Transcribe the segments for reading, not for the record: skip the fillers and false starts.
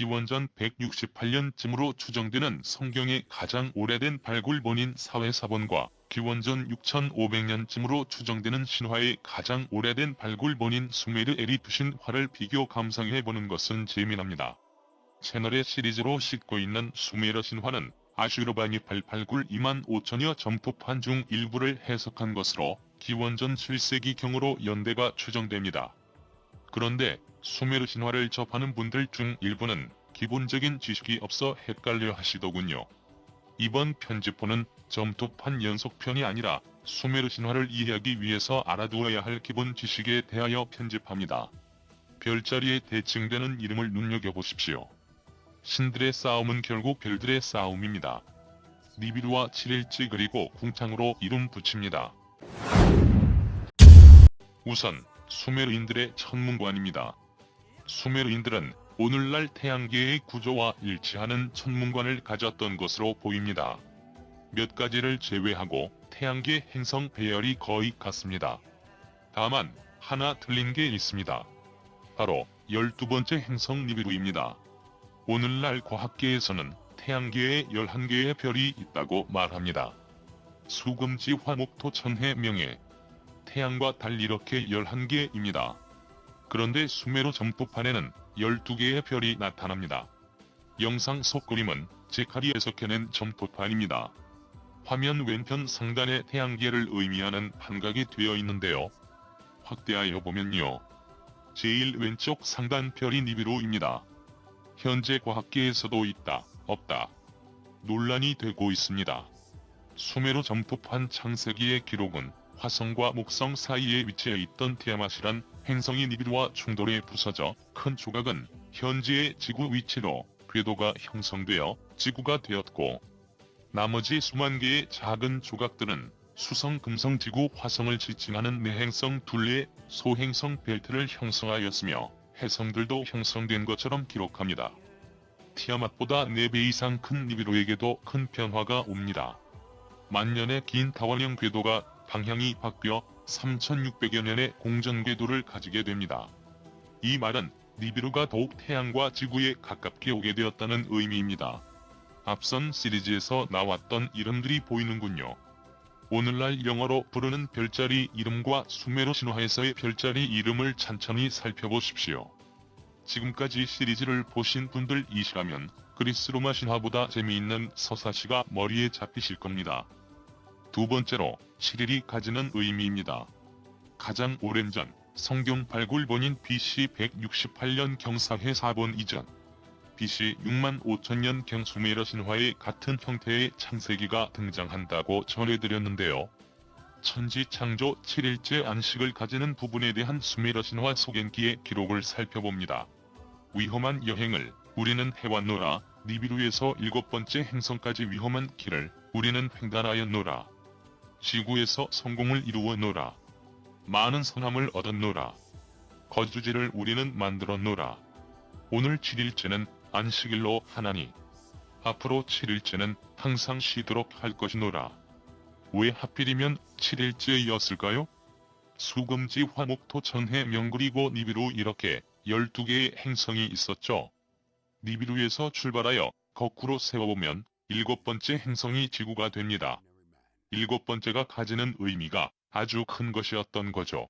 기원전 168년쯤으로 추정되는 성경의 가장 오래된 발굴본인 사회사본과 기원전 6500년쯤으로 추정되는 신화의 가장 오래된 발굴본인 수메르 에리프 신화를 비교 감상해보는 것은 재미납니다. 채널의 시리즈로 싣고 있는 수메르 신화는 아슈르바니팔 발굴 25,000여 점토판 중 일부를 해석한 것으로 기원전 7세기경으로 연대가 추정됩니다. 그런데 수메르 신화를 접하는 분들 중 일부는 기본적인 지식이 없어 헷갈려 하시더군요. 이번 편집본은 점토판 연속편이 아니라 수메르 신화를 이해하기 위해서 알아두어야 할 기본 지식에 대하여 편집합니다. 별자리에 대칭되는 이름을 눈여겨보십시오. 신들의 싸움은 결국 별들의 싸움입니다. 니비루와 7일째 그리고 궁창으로 이름 붙입니다. 우선 수메르인들의 천문관입니다. 수메르인들은 오늘날 태양계의 구조와 일치하는 천문관을 가졌던 것으로 보입니다. 몇 가지를 제외하고 태양계 행성 배열이 거의 같습니다. 다만 하나 틀린 게 있습니다. 바로 12번째 행성 니비루입니다. 오늘날 과학계에서는 태양계에 11개의 별이 있다고 말합니다. 수금지 화목토 천해 명예. 태양과 달 이렇게 11개입니다. 그런데 수메르 점토판에는 12개의 별이 나타납니다. 영상 속 그림은 제칼이 해석해낸 점토판입니다. 화면 왼편 상단에 태양계를 의미하는 판각이 되어 있는데요. 확대하여 보면요. 제일 왼쪽 상단 별이 니비루입니다. 현재 과학계에서도 있다, 없다 논란이 되고 있습니다. 수메르 점토판 창세기의 기록은 화성과 목성 사이에 위치해 있던 티아맛이란 행성이 니비루와 충돌해 부서져 큰 조각은 현재의 지구 위치로 궤도가 형성되어 지구가 되었고, 나머지 수만 개의 작은 조각들은 수성, 금성, 지구, 화성을 지칭하는 내행성 둘레의 소행성 벨트를 형성하였으며 해성들도 형성된 것처럼 기록합니다. 티아맛보다 4배 이상 큰 니비루에게도 큰 변화가 옵니다. 만년의 긴 타원형 궤도가 방향이 바뀌어 3600여 년의 공전 궤도를 가지게 됩니다. 이 말은 니비루가 더욱 태양과 지구에 가깝게 오게 되었다는 의미입니다. 앞선 시리즈에서 나왔던 이름들이 보이는군요. 오늘날 영어로 부르는 별자리 이름과 수메르 신화에서의 별자리 이름을 천천히 살펴보십시오. 지금까지 시리즈를 보신 분들이시라면 그리스 로마 신화보다 재미있는 서사시가 머리에 잡히실 겁니다. 두 번째로 7일이 가지는 의미입니다. 가장 오랜 전 성경 발굴본인 BC 168년 경사회 4본 이전 BC 65,000년경 수메르 신화의 같은 형태의 창세기가 등장한다고 전해드렸는데요. 천지창조 7일째 안식을 가지는 부분에 대한 수메르 신화 소견기의 기록을 살펴봅니다. 위험한 여행을 우리는 해왔노라. 니비루에서 7번째 행성까지 위험한 길을 우리는 횡단하였노라. 지구에서 성공을 이루었노라. 많은 선함을 얻었노라. 거주지를 우리는 만들었노라. 오늘 7일째는 안식일로 하나니 앞으로 7일째는 항상 쉬도록 할 것이노라. 왜 하필이면 7일째였을까요? 수금지 화목토 천해 명 그리고 니비루 이렇게 12개의 행성이 있었죠. 니비루에서 출발하여 거꾸로 세워보면 7번째 행성이 지구가 됩니다. 7번째가 가지는 의미가 아주 큰 것이었던 거죠.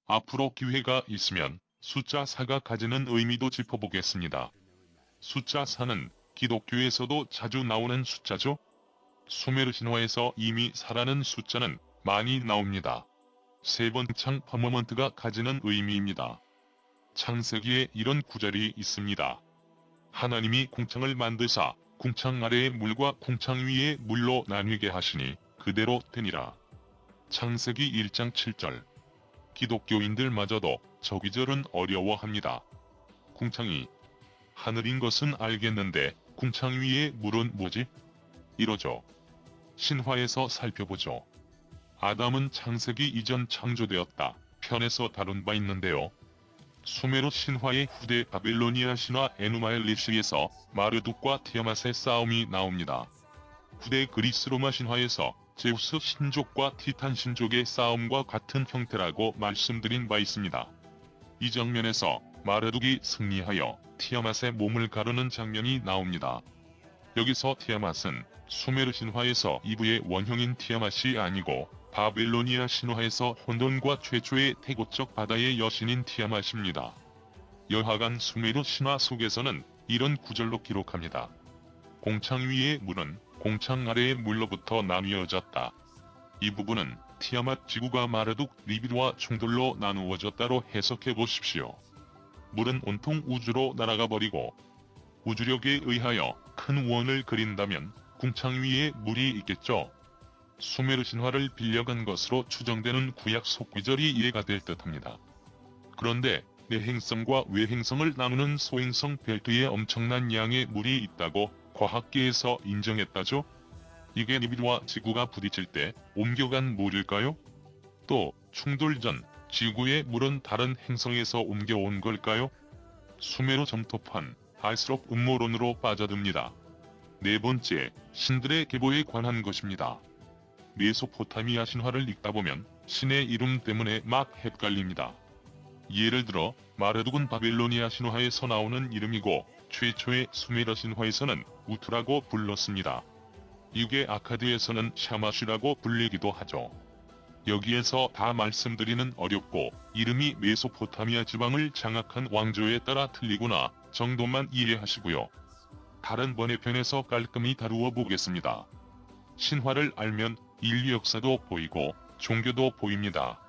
앞으로 기회가 있으면 숫자 4가 가지는 의미도 짚어보겠습니다. 숫자 4는 기독교에서도 자주 나오는 숫자죠. 수메르 신화에서 이미 4라는 숫자는 많이 나옵니다. 세 번창 퍼머먼트가 가지는 의미입니다. 창세기에 이런 구절이 있습니다. 하나님이 궁창을 만드사 궁창 아래의 물과 궁창 위의 물로 나뉘게 하시니 그대로 되니라. 창세기 1장 7절. 기독교인들마저도 저 기절은 어려워합니다. 궁창이 하늘인 것은 알겠는데 궁창 위의 물은 뭐지? 이러죠. 신화에서 살펴보죠. 아담은 창세기 이전 창조되었다 편에서 다룬 바 있는데요. 수메르 신화의 후대 바벨로니아 신화 에누마엘리스에서 마르둑과 티아맛의 싸움이 나옵니다. 후대 그리스 로마 신화에서 제우스 신족과 티탄 신족의 싸움과 같은 형태라고 말씀드린 바 있습니다. 이 장면에서 마르둑이 승리하여 티아맛의 몸을 가르는 장면이 나옵니다. 여기서 티아맛은 수메르 신화에서 이브의 원형인 티아맛이 아니고 바빌로니아 신화에서 혼돈과 최초의 태고적 바다의 여신인 티아맛입니다. 여하간 수메르 신화 속에서는 이런 구절로 기록합니다. 공창 위의 물은 공창 아래의 물로부터 나뉘어졌다. 이 부분은 티아맛 지구가 마르둑 리비드와 충돌로 나누어졌다로 해석해 보십시오. 물은 온통 우주로 날아가 버리고 우주력에 의하여 큰 원을 그린다면 궁창 위에 물이 있겠죠. 수메르 신화를 빌려간 것으로 추정되는 구약 속귀절이 이해가 될 듯합니다. 그런데 내행성과 외행성을 나누는 소행성 벨트에 엄청난 양의 물이 있다고 과학계에서 인정했다죠? 이게 리비드와 지구가 부딪힐 때 옮겨간 물일까요? 또 충돌 전 지구의 물은 다른 행성에서 옮겨온 걸까요? 수메르 점토판 할수록 음모론으로 빠져듭니다. 네 번째, 신들의 계보에 관한 것입니다. 메소포타미아 신화를 읽다 보면 신의 이름 때문에 막 헷갈립니다. 예를 들어 마르둑은 바빌로니아 신화에서 나오는 이름이고 최초의 수메르 신화에서는 우투라고 불렀습니다. 이게 아카드에서는 샤마시라고 불리기도 하죠. 여기에서 다 말씀드리는 어렵고 이름이 메소포타미아 지방을 장악한 왕조에 따라 틀리구나 정도만 이해하시고요. 다른 번외편에서 깔끔히 다루어 보겠습니다. 신화를 알면 인류 역사도 보이고 종교도 보입니다.